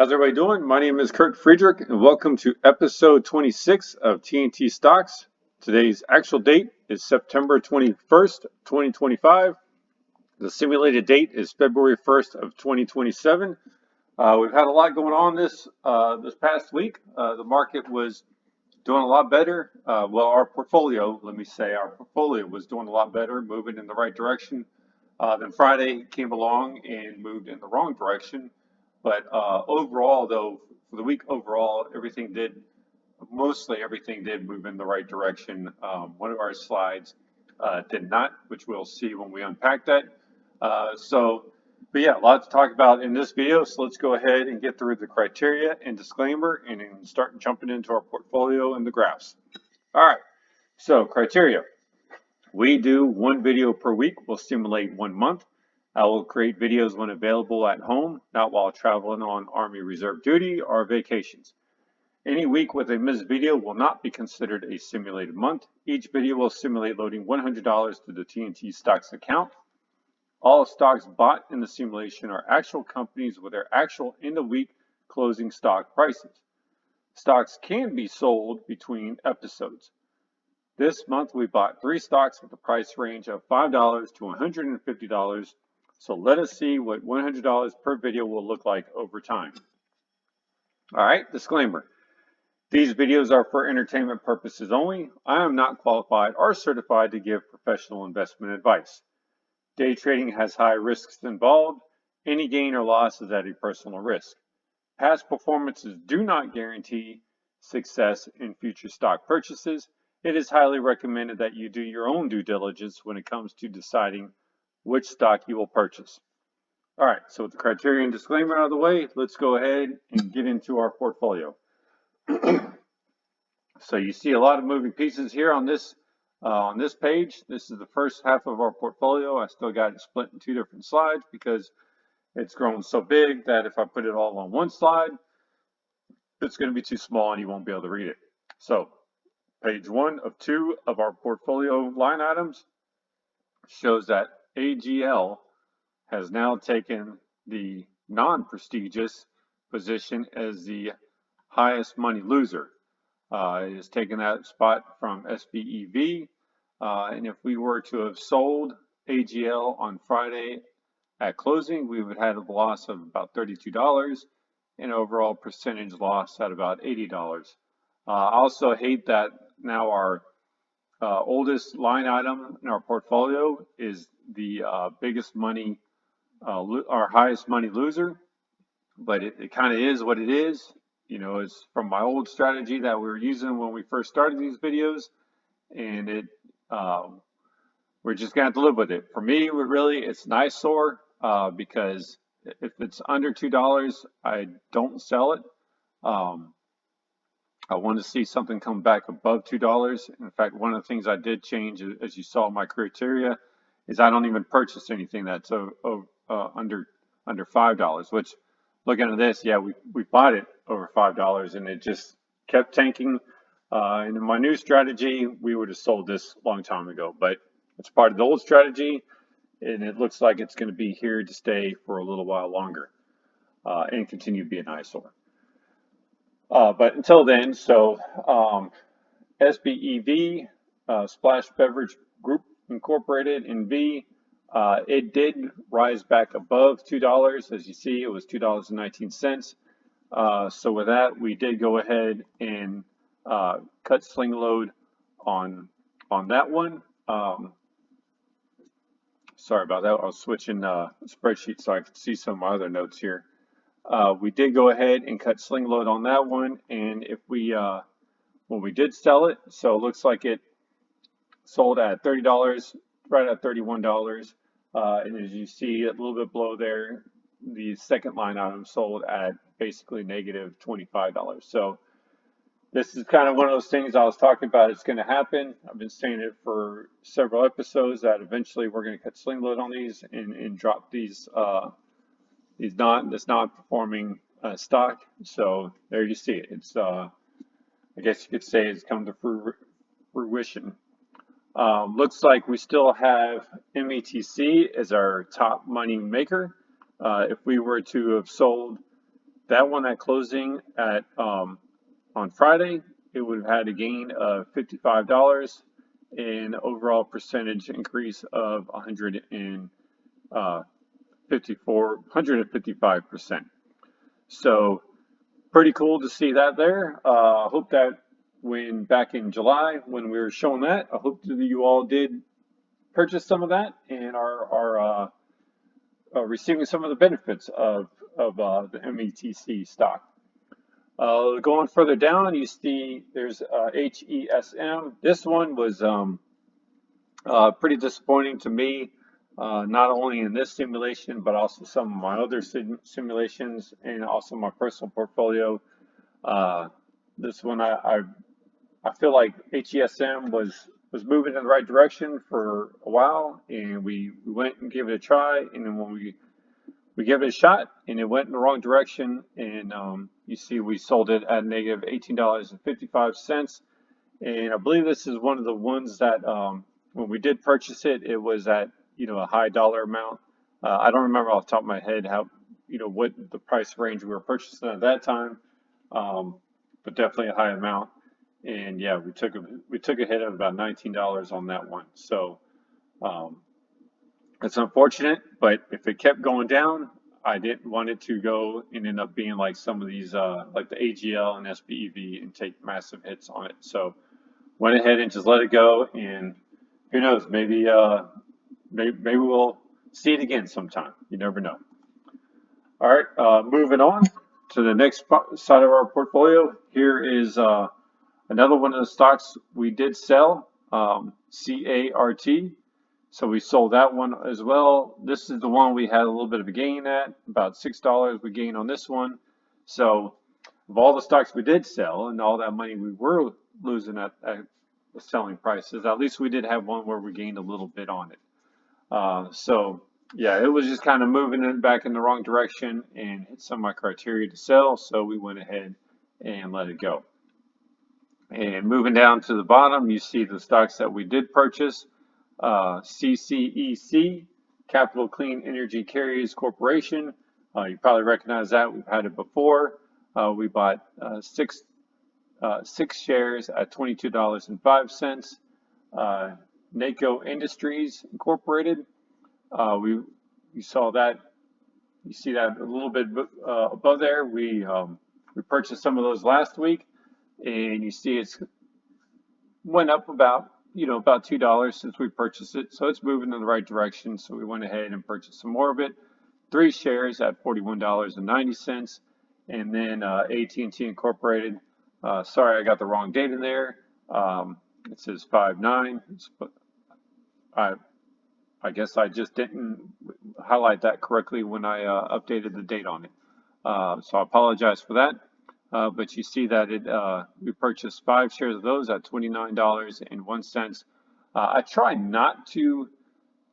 How's everybody doing? My name is Kurt Friedrich, and welcome to episode 26 of TNT Stocks. Today's actual date is September 21st, 2025. The simulated date is February 1st of 2027. We've had a lot going on this past week. The market was doing a lot better. Our portfolio, our portfolio was doing a lot better, moving in the right direction. Then Friday came along and moved in the wrong direction. But overall, though, for the week overall, mostly everything did move in the right direction. One of our slides did not, which we'll see when we unpack that. But yeah, a lot to talk about in this video. So let's go ahead and get through the criteria and disclaimer and then start jumping into our portfolio and the graphs. All right, so criteria. We do one video per week. We'll simulate 1 month. I will create videos when available at home, not while traveling on Army Reserve duty or vacations. Any week with a missed video will not be considered a simulated month. Each video will simulate loading $100 to the TNT Stocks account. All stocks bought in the simulation are actual companies with their actual end-of-week closing stock prices. Stocks can be sold between episodes. This month we bought 3 stocks with a price range of $5 to $150. So let us see what $100 per video will look like over time. All right, disclaimer. These videos are for entertainment purposes only. I am not qualified or certified to give professional investment advice. Day trading has high risks involved. Any gain or loss is at a personal risk. Past performances do not guarantee success in future stock purchases. It is highly recommended that you do your own due diligence when it comes to deciding which stock you will purchase. All right, so with the criteria and disclaimer out of the way, let's go ahead and get into our portfolio. So you see a lot of moving pieces here on this page. This is the first half of our portfolio. I still got it split in 2 different slides because it's grown so big that if I put it all on one slide, it's going to be too small and you won't be able to read it. So page 1 of 2 of our portfolio line items shows that AGL has now taken the non-prestigious position as the highest money loser. It has taken that spot from SBEV. And if we were to have sold AGL on Friday at closing, we would have had a loss of about $32 and overall percentage loss at about $80. I also hate that now our oldest line item in our portfolio is the biggest money, our highest money loser, but it kind of is what it is. You know, it's from my old strategy that we were using when we first started these videos, and we're just gonna have to live with it. For me, it's NiSource because if it's under $2, I don't sell it. I want to see something come back above $2. In fact, one of the things I did change, as you saw in my criteria, is I don't even purchase anything that's under $5. Which, looking at this, yeah, we bought it over $5, and it just kept tanking. And in my new strategy, we would have sold this a long time ago, but it's part of the old strategy, and it looks like it's going to be here to stay for a little while longer and continue to be an eyesore. But until then, so SBEV, Splash Beverage Group Incorporated, NV, it did rise back above $2. As you see, it was $2.19. So with that, we did go ahead and cut sling load on that one. Sorry about that. I was switching spreadsheets so I could see some of my other notes here. We did go ahead and cut sling load on that one, and if we when we did sell it, so it looks like it sold at $30, right at $31, and as you see a little bit below there, the second line item sold at basically negative $25. So this is kind of one of those things I was talking about. It's going to happen. I've been saying it for several episodes that eventually we're going to cut sling load on these and drop these this non-performing stock. So there you see it. It's I guess you could say it's come to fruition. Looks like we still have METC as our top money maker. If we were to have sold that one at closing at on Friday, it would have had a gain of $55 and overall percentage increase of 155%. So pretty cool to see that there. I hope that when back in July when we were showing that, I hope that you all did purchase some of that and are receiving some of the benefits of the METC stock. Going further down, you see there's HESM. This one was pretty disappointing to me, not only in this simulation, but also some of my other simulations and also my personal portfolio. This one, I feel like HESM was moving in the right direction for a while, and we went and gave it a try, and then when we gave it a shot, and it went in the wrong direction, and you see we sold it at negative $18.55, and I believe this is one of the ones that when we did purchase it, it was at a high dollar amount. I don't remember off the top of my head how what the price range we were purchasing at that time, but definitely a high amount. And yeah, we took a hit of about $19 on that one. So it's unfortunate, but if it kept going down, I didn't want it to go and end up being like some of these, like the AGL and SPEV, and take massive hits on it. So went ahead and just let it go, and who knows, maybe we'll see it again sometime. You never know. All right, moving on to the next side of our portfolio. Here is another one of the stocks we did sell, CART. So we sold that one as well. This is the one we had a little bit of a gain at, about $6 we gained on this one. So of all the stocks we did sell and all that money we were losing at the selling prices, at least we did have one where we gained a little bit on it. So yeah, it was just kind of moving it back in the wrong direction and hit some of my criteria to sell. So we went ahead and let it go. And moving down to the bottom, you see the stocks that we did purchase. CCEC, Capital Clean Energy Carriers Corporation. You probably recognize that. We've had it before. We bought six shares at $22.05. NACO Industries Incorporated. You saw that. You see that a little bit above there. We purchased some of those last week, and you see it's went up about $2 since we purchased it, so it's moving in the right direction. So we went ahead and purchased some more of it, 3 shares at $41.90, and then AT&T Incorporated. Sorry, I got the wrong date in there. It says 5/9. I guess I just didn't highlight that correctly when I updated the date on it. So I apologize for that. But you see that we purchased 5 shares of those at $29.01. I try not to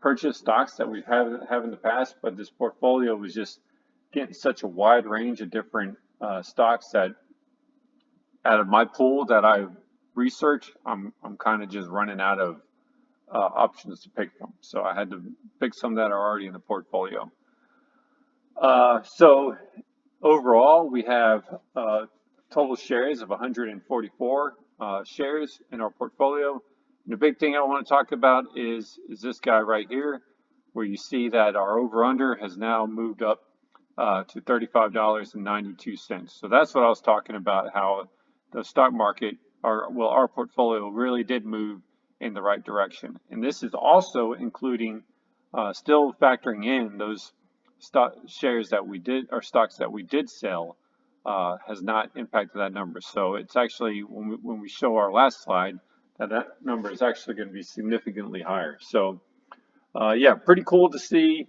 purchase stocks that we've have in the past, but this portfolio was just getting such a wide range of different stocks that out of my pool that I research, I'm kind of just running out of options to pick from. So I had to pick some that are already in the portfolio. So overall, we have total shares of 144 shares in our portfolio. And the big thing I want to talk about is this guy right here, where you see that our over-under has now moved up to $35.92. So that's what I was talking about, how the stock market, our portfolio really did move in the right direction. And this is also including, still factoring in those shares that we did, or stocks that we did sell, has not impacted that number. So it's actually, when we show our last slide, that number is actually going to be significantly higher. So yeah, pretty cool to see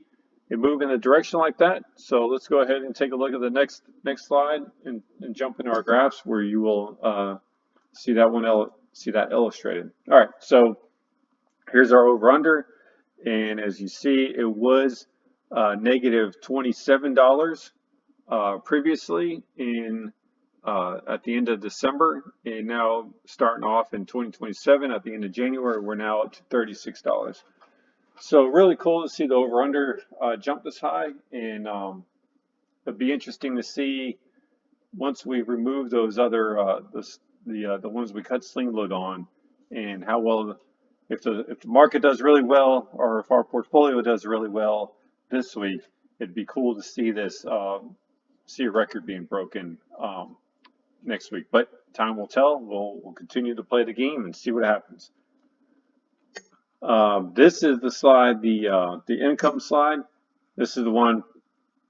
it move in a direction like that. So let's go ahead and take a look at the next slide and jump into our graphs, where you will see that illustrated. All right, so here's our over under, and as you see, it was negative $27 previously at the end of December, and now starting off in 2027 at the end of January, we're now up to $36. So really cool to see the over under jump this high, and it'd be interesting to see once we remove those other the ones we cut sling load on, and how well, if the market does really well, or if our portfolio does really well this week, it'd be cool to see this see a record being broken next week. But time will tell. We'll continue to play the game and see what happens. This is the slide, the income slide. This is the one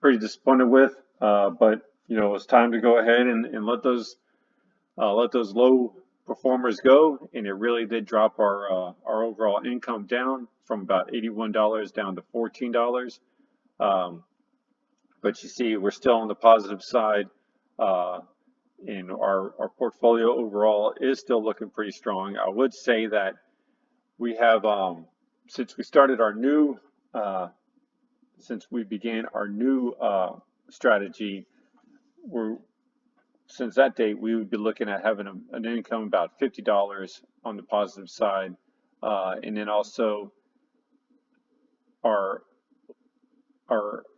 pretty disappointed with, but it's time to go ahead and let those low performers go, and it really did drop our overall income down from about $81 down to $14. But you see, we're still on the positive side, and our portfolio overall is still looking pretty strong. I would say that we have, since we started our new, since we began our new strategy, since that date, we would be looking at having an income about $50 on the positive side, and then also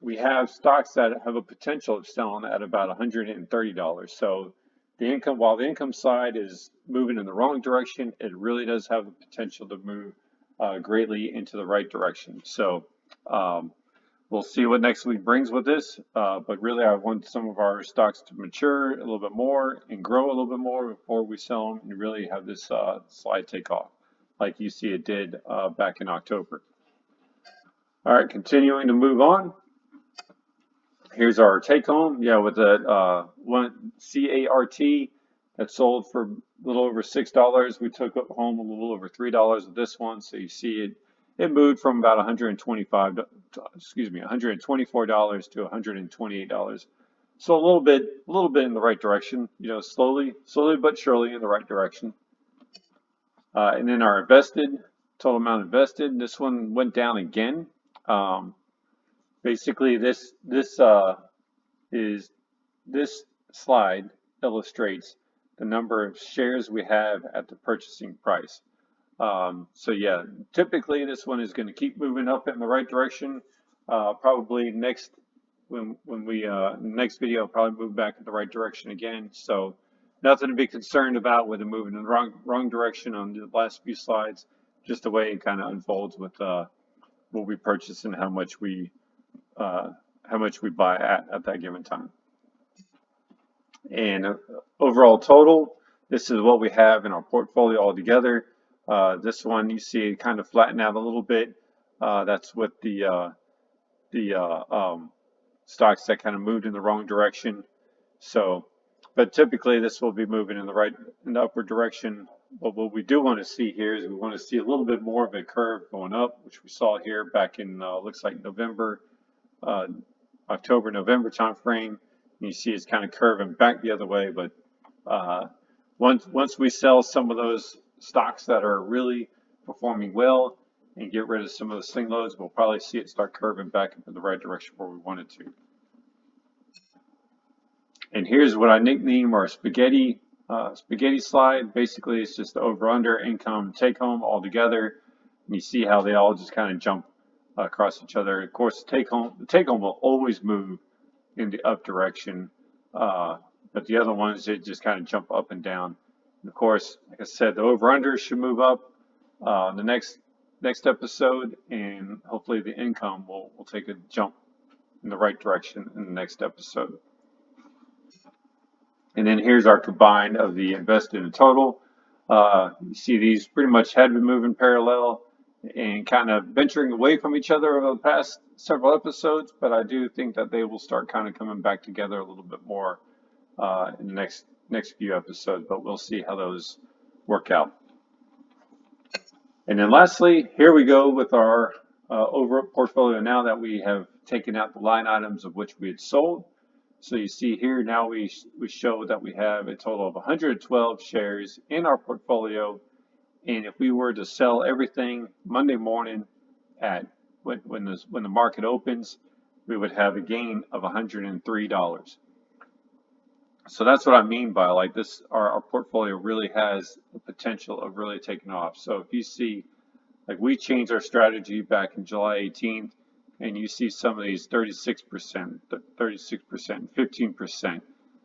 we have stocks that have a potential of selling at about $130. So while the income side is moving in the wrong direction, it really does have the potential to move greatly into the right direction. So we'll see what next week brings with this. But really, I want some of our stocks to mature a little bit more and grow a little bit more before we sell them and really have this slide take off, like you see it did back in October. All right, continuing to move on. Here's our take home. Yeah, with that one CART that sold for a little over $6. We took home a little over $3 of this one. So you see it moved from about $124 to $128. So a little bit in the right direction. Slowly but surely in the right direction. And then our total amount invested. This one went down again. Basically, this slide illustrates the number of shares we have at the purchasing price. So yeah, typically this one is going to keep moving up in the right direction. Probably next video, I'll probably move back in the right direction again. So nothing to be concerned about with it moving in the wrong direction on the last few slides. Just the way it kind of unfolds with what we purchase and how much we buy at that given time. And overall total, this is what we have in our portfolio altogether. This one you see it kind of flatten out a little bit. That's with the stocks that kind of moved in the wrong direction. So, but typically this will be moving in the upward direction. But what we do want to see here is we want to see a little bit more of a curve going up, which we saw here back in looks like October-November time frame. And you see it's kind of curving back the other way. But once we sell some of those stocks that are really performing well and get rid of some of the sling loads, we'll probably see it start curving back in the right direction where we want it to. And here's what I nickname our spaghetti slide. Basically, it's just the over/under income take home all together. And you see how they all just kind of jump across each other. Of course, the take home will always move in the up direction, but the other ones, they just kind of jump up and down. And of course, like I said, the over/under should move up the next episode, and hopefully the income will take a jump in the right direction in the next episode. And then here's our combined of the invested in total. You see these pretty much had been moving parallel and kind of venturing away from each other over the past several episodes, but I do think that they will start kind of coming back together a little bit more in the next few episodes, but we'll see how those work out. And then lastly, here we go with our overall portfolio now that we have taken out the line items of which we had sold. So you see here now we show that we have a total of 112 shares in our portfolio, and if we were to sell everything Monday morning at when the market opens, we would have a gain of $103. So that's what I mean by like this. Our portfolio really has the potential of really taking off. So if you see, like we changed our strategy back in July 18th. And you see some of these 36%, 15%.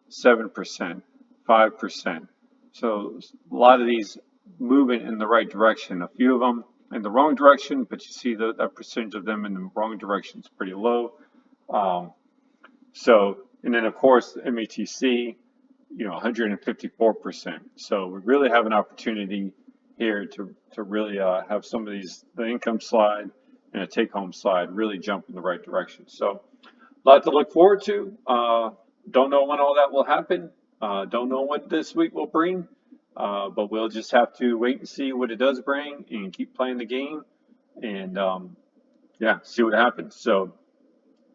7%, 5%. So a lot of these moving in the right direction. A few of them in the wrong direction, but you see that percentage of them in the wrong direction is pretty low. Um, and then of course METC, 154%. So we really have an opportunity here to really have some of the income slide and a take home slide really jump in the right direction. So a lot to look forward to. Don't know when all that will happen. Don't know what this week will bring. But we'll just have to wait and see what it does bring and keep playing the game and yeah, see what happens. So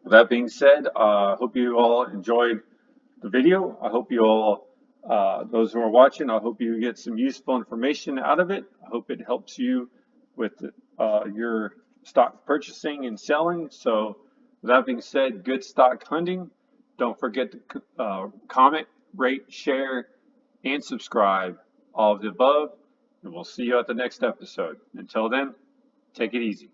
with that being said, I hope you all enjoyed the video. I hope you all, those who are watching, I hope you get some useful information out of it. I hope it helps you with your stock purchasing and selling. So with that being said, good stock hunting. Don't forget to comment, rate, share, and subscribe. All of the above. And we'll see you at the next episode. Until then, take it easy.